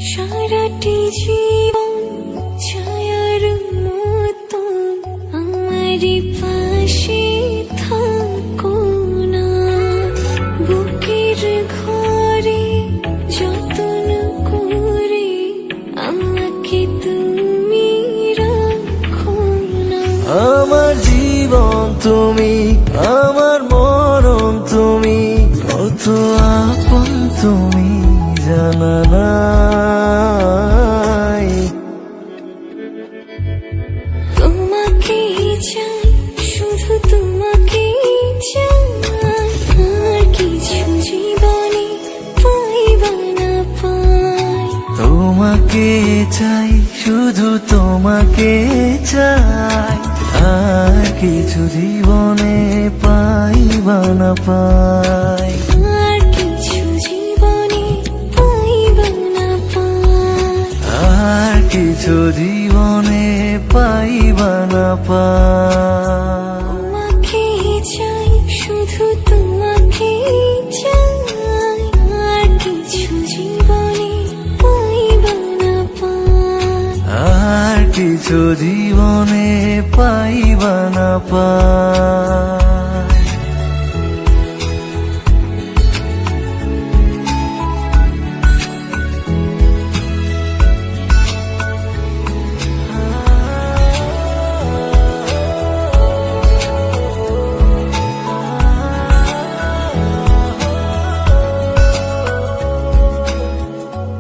সারাটি জীবন ছায়ার মতন আমারই পাশে থাকো না। বুকের ঘরে যতন করে আমাকে তুমি রাখো না। আমার জীবন তুমি, আমার মরণ তুমি, কত আপন তুমি জানা নাই। তোমাকে চাই, শুধু তোমাকে চাই, আর কিছু জীবনে পাইবা না পাই। তোমাকে চাই, শুধু তোমাকে চাই, আর কিছু জীবনে পাইবা না পাই। আর কিছু জীবনে পাইবা না পাই। আর কিছু জীবনে পাইবা না পাই। তোমাকে চাই, শুধু তোমাকে চাই, আর কিছু জীবনে পাইবা না পাই। আর কিছু জীবনে পাইবা না পাই।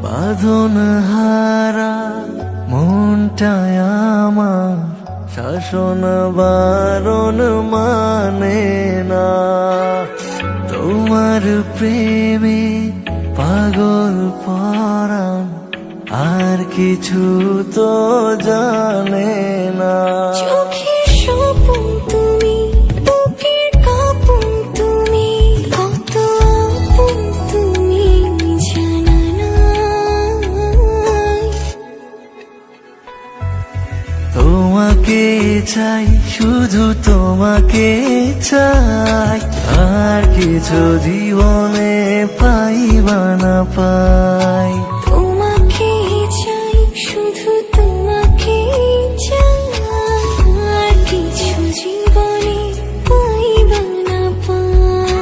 বাঁধন হারা মনটায় আমার শাসন বারণ মানে না। তোমার প্রেমে পাগল পরাণ আর কিছু তো জানে না। চোখের স্বপন তুমি, বুকের কাঁপন তুমি, কত আপন তুমি জানা নাই। তোমাকে চাই, শুধু তোমাকে চাই, আর কিছু জীবনে পাইবা না পাই। তোমাকে চাই, শুধু তোমাকে চাই, আর কিছু জীবনে পাইবা না পাই।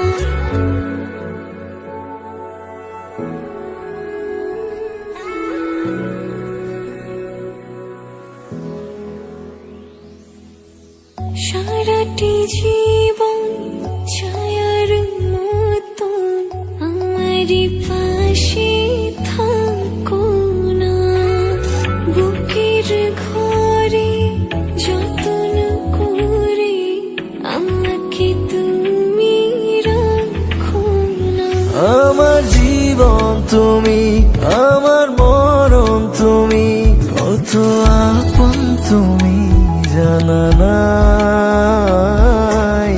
সারাটি জীবন ছায়ার মতন আমারই পাশে থাকো না। বুকের ঘরে যতন করে আমাকে তুমি রাখো না। আমার জীবন তুমি, আমার মরণ তুমি, কত আপন তুমি জানা নাই।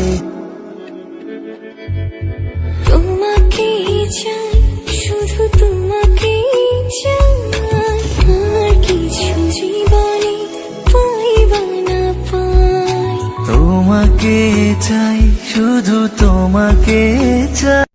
তোমাকে চাই, শুধু তোমাকে চাই, আর কিছু জীবনে পাইবা না পাই। তোমাকে চাই, শুধু তোমাকে চাই।